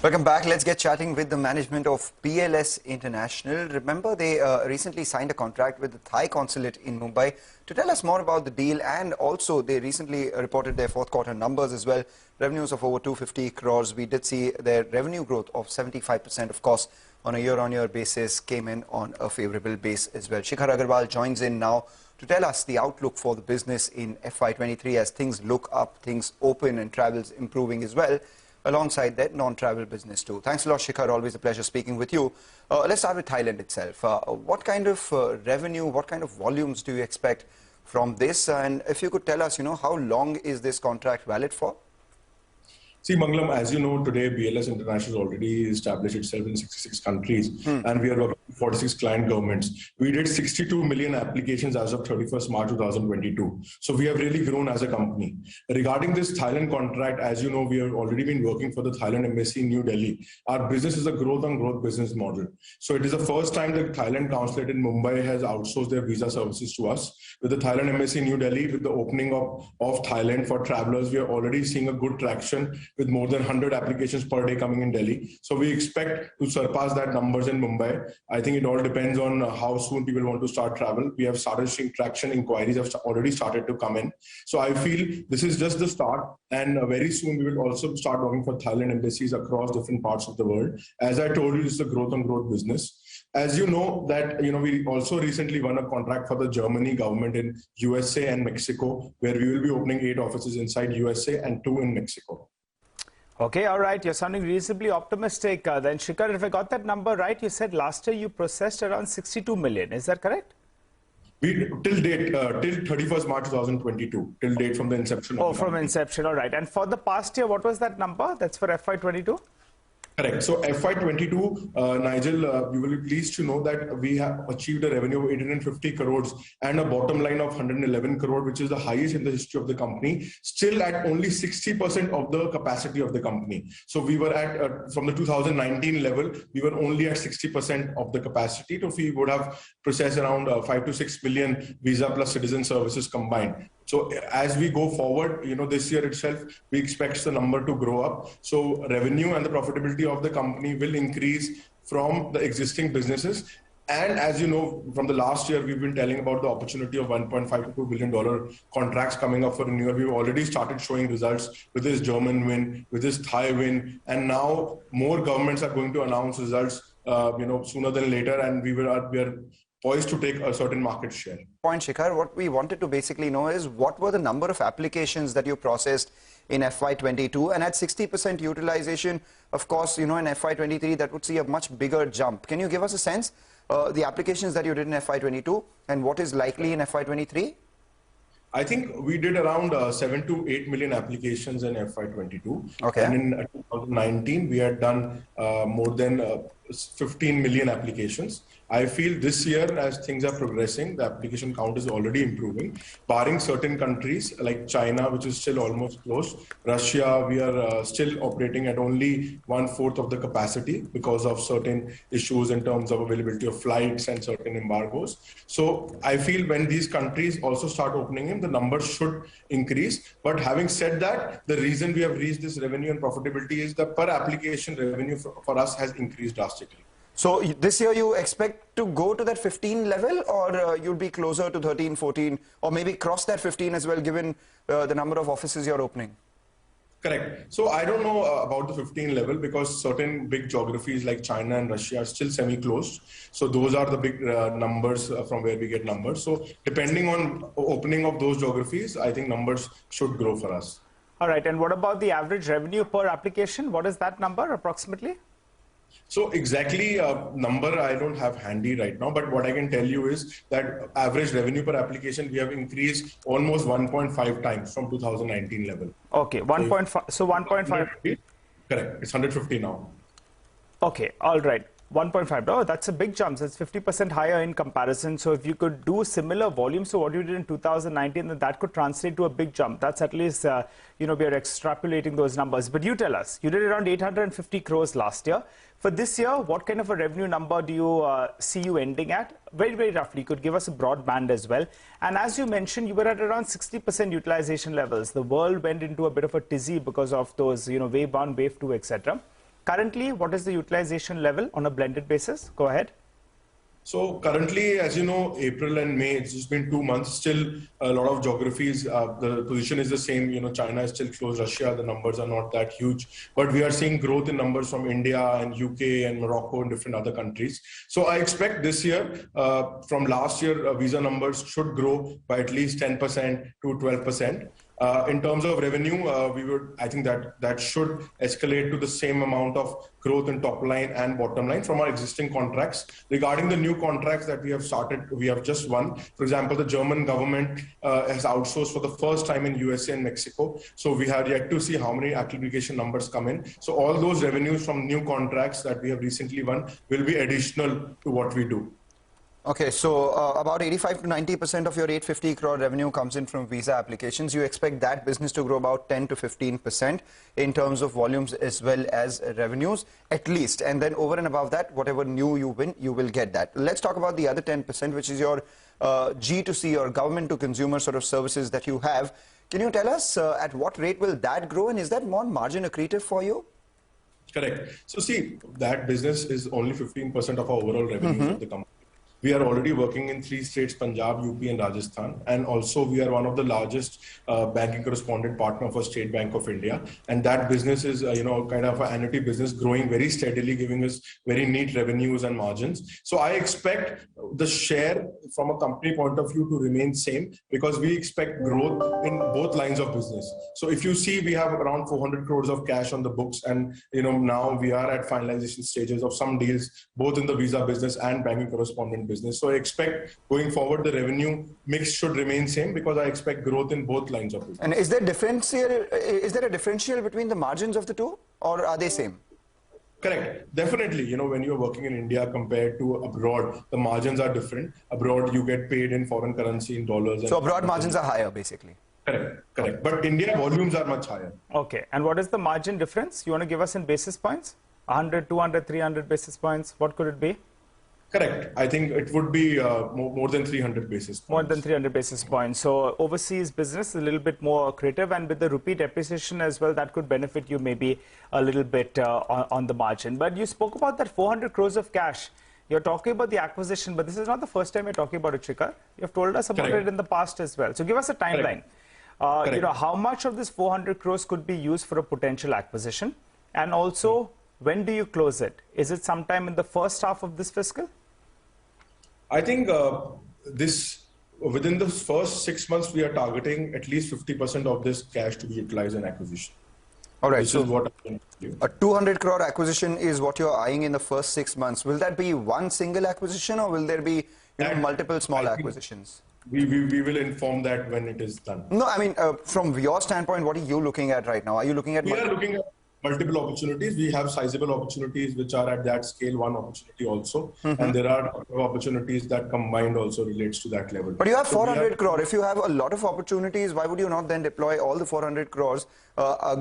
Welcome back. Let's get chatting with the management of BLS International. Remember, they recently signed a contract with the Thai consulate in Mumbai. To tell us more about the deal, and also they recently reported their fourth quarter numbers as well. Revenues of over 250 crores. We did see their revenue growth of 75%, of course, on a year-on-year basis, came in on a favorable base as well. Shikhar Aggarwal joins in now to tell us the outlook for the business in FY23 as things look up, things open and travel's improving as well, alongside that non-travel business too. Thanks a lot, Shikhar. Always a pleasure speaking with you. Let's start with Thailand itself. What kind of revenue, what kind of volumes do you expect from this? And if you could tell us, how long is this contract valid for? See, Mangalam, as you know, today BLS International has already established itself in 66 countries and we are working with 46 client governments. We did 62 million applications as of 31st March 2022. So we have really grown as a company. Regarding this Thailand contract, as you know, we have already been working for the Thailand embassy in New Delhi. Our business is a growth-on-growth business model. So it is the first time the Thailand consulate in Mumbai has outsourced their visa services to us. With the Thailand embassy in New Delhi, with the opening of Thailand for travelers, we are already seeing a good traction with more than 100 applications per day coming in Delhi. So we expect to surpass that numbers in Mumbai. I think it all depends on how soon people want to start travel. We have started seeing traction, inquiries have already started to come in. So I feel this is just the start, and very soon we will also start working for Thailand embassies across different parts of the world. As I told you, it's a growth-on-growth business. As you know that, we also recently won a contract for the Germany government in USA and Mexico, where we will be opening 8 offices inside USA and 2 in Mexico. Okay, all right. You're sounding reasonably optimistic. Then, Shikhar, if I got that number right, you said last year you processed around 62 million. Is that correct? Till date, till 31st March 2022, till date from the inception. Oh, from inception, all right. And for the past year, what was that number? That's for FY22? Correct. So FY22, Nigel, you will be pleased to know that we have achieved a revenue of 850 crores and a bottom line of 111 crore, which is the highest in the history of the company, still at only 60% of the capacity of the company. So we were at, from the 2019 level, we were only at 60% of the capacity. So we would have processed around 5 to 6 million visa plus citizen services combined. So as we go forward, this year itself, we expect the number to grow up. So revenue and the profitability of the company will increase from the existing businesses. And as you know, from the last year, we've been telling about the opportunity of $1.5 to $2 billion contracts coming up for renewal. We've already started showing results with this German win, with this Thai win. And now more governments are going to announce results, sooner than later. And we are poised to take a certain market share. Point, Shikhar, what we wanted to basically know is what were the number of applications that you processed in FY22, and at 60% utilization, of course, in FY23 that would see a much bigger jump. Can you give us a sense the applications that you did in FY22 and what is likely in FY23? I think we did around 7 to 8 million applications in FY22. Okay. And in 2019, we had done more than 15 million applications. I feel this year, as things are progressing, the application count is already improving, barring certain countries like China, which is still almost closed. Russia, we are still operating at only 1/4 of the capacity because of certain issues in terms of availability of flights and certain embargoes. So I feel when these countries also start opening in, the numbers should increase. But having said that, the reason we have reached this revenue and profitability is the per application revenue for us has increased drastically. So this year you expect to go to that 15 level, or you'll be closer to 13, 14, or maybe cross that 15 as well, given the number of offices you're opening? Correct. So I don't know about the 15 level because certain big geographies like China and Russia are still semi-closed. So those are the big numbers from where we get numbers. So depending on opening of those geographies, I think numbers should grow for us. All right. And what about the average revenue per application? What is that number approximately? So exactly number I don't have handy right now, but what I can tell you is that average revenue per application, we have increased almost 1.5 times from 2019 level. Okay, 1.5. So 1.5. Correct. It's 150 now. Okay, all right. 1.5. Oh, that's a big jump. That's 50% higher in comparison. So if you could do similar volumes to what you did in 2019, then that could translate to a big jump. That's at least, we are extrapolating those numbers. But you tell us, you did around 850 crores last year. For this year, what kind of a revenue number do you see you ending at? Very, very roughly. You could give us a broad band as well. And as you mentioned, you were at around 60% utilization levels. The world went into a bit of a tizzy because of those, wave 1, wave 2, etc. Currently, what is the utilization level on a blended basis? Go ahead. So currently, as you know, April and May, it's just been 2 months. Still, a lot of geographies, the position is the same. You know, China is still closed. Russia, the numbers are not that huge. But we are seeing growth in numbers from India and UK and Morocco and different other countries. So I expect this year, from last year, visa numbers should grow by at least 10% to 12%. In terms of revenue, I think that should escalate to the same amount of growth in top line and bottom line from our existing contracts. Regarding the new contracts that we have just won. For example, the German government has outsourced for the first time in USA and Mexico. So we have yet to see how many application numbers come in. So all those revenues from new contracts that we have recently won will be additional to what we do. Okay, so about 85 to 90% of your 850 crore revenue comes in from visa applications. You expect that business to grow about 10 to 15% in terms of volumes as well as revenues, at least. And then over and above that, whatever new you win, you will get that. Let's talk about the other 10%, which is your G2C or government to consumer sort of services that you have. Can you tell us at what rate will that grow, and is that more margin accretive for you? Correct. So see, that business is only 15% of our overall revenues of the company. We are already working in 3 states, Punjab, UP and Rajasthan. And also we are one of the largest banking correspondent partner for State Bank of India. And that business is, kind of an annuity business growing very steadily, giving us very neat revenues and margins. So I expect the share from a company point of view to remain same because we expect growth in both lines of business. So if you see, we have around 400 crores of cash on the books. And, now we are at finalization stages of some deals, both in the visa business and banking correspondent business. So I expect going forward, the revenue mix should remain same because I expect growth in both lines of business. And is there a differential between the margins of the two, or are they same? Correct. Definitely. When you're working in India compared to abroad, the margins are different. Abroad, you get paid in foreign currency, in dollars. So abroad margins are higher, basically. Correct. But India volumes are much higher. Okay. And what is the margin difference? You want to give us in basis points? 100, 200, 300 basis points? What could it be? Correct. I think it would be more than 300 basis points. More than 300 basis points. So overseas business is a little bit more creative, and with the rupee depreciation as well, that could benefit you maybe a little bit on the margin. But you spoke about that 400 crores of cash. You're talking about the acquisition, but this is not the first time you're talking about it, Shikhar. You've told us about it in the past as well. So give us a timeline. How much of this 400 crores could be used for a potential acquisition? And also, when do you close it? Is it sometime in the first half of this fiscal? I think within the first 6 months, we are targeting at least 50% of this cash to be utilized in acquisition. All right. This is what I can do. A 200 crore acquisition is what you're eyeing in the first 6 months. Will that be one single acquisition, or will there be multiple small acquisitions? We will inform that when it is done. No, I mean, from your standpoint, what are you looking at right now? Are you looking at... We are looking at multiple opportunities. We have sizable opportunities which are at that scale, one opportunity also. And there are opportunities that combined also relates to that level. But you have 400 crore. If you have a lot of opportunities, why would you not then deploy all the 400 crores,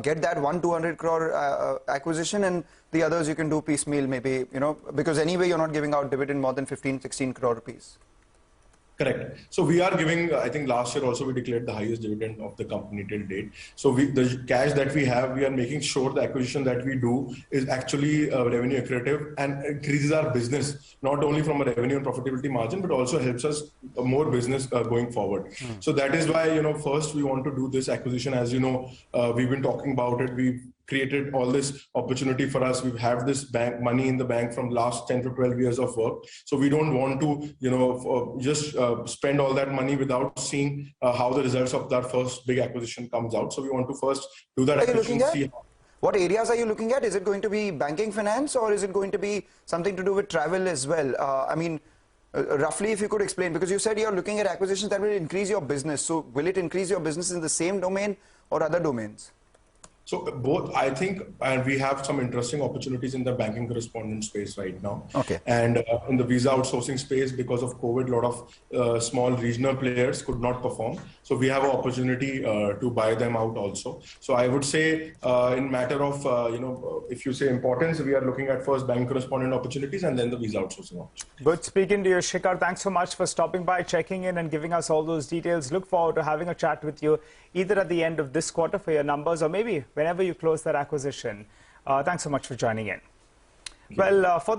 get that 200 crore acquisition, and the others you can do piecemeal maybe, because anyway you're not giving out dividend more than 15, 16 crore rupees. Correct. So we are giving, I think last year also we declared the highest dividend of the company till date. So the cash that we have, we are making sure the acquisition that we do is actually revenue accretive and increases our business, not only from a revenue and profitability margin, but also helps us more business going forward. So that is why, first we want to do this acquisition. As you know, we've been talking about it. We've created all this opportunity for us. We have this bank money in the bank from last 10 to 12 years of work. So we don't want to, just spend all that money without seeing how the results of that first big acquisition comes out. So we want to first do that acquisition. What areas are you looking at? Is it going to be banking finance, or is it going to be something to do with travel as well? Roughly, if you could explain, because you said you're looking at acquisitions that will increase your business. So will it increase your business in the same domain or other domains? So both, I think, and we have some interesting opportunities in the banking correspondent space right now. Okay. And in the visa outsourcing space, because of COVID, a lot of small regional players could not perform. So we have an opportunity to buy them out also. So I would say in matter of, if you say importance, we are looking at first bank correspondent opportunities and then the visa outsourcing opportunities. Good speaking to you, Shikhar. Thanks so much for stopping by, checking in and giving us all those details. Look forward to having a chat with you either at the end of this quarter for your numbers, or maybe whenever you close that acquisition. Thanks so much for joining in. Well, for the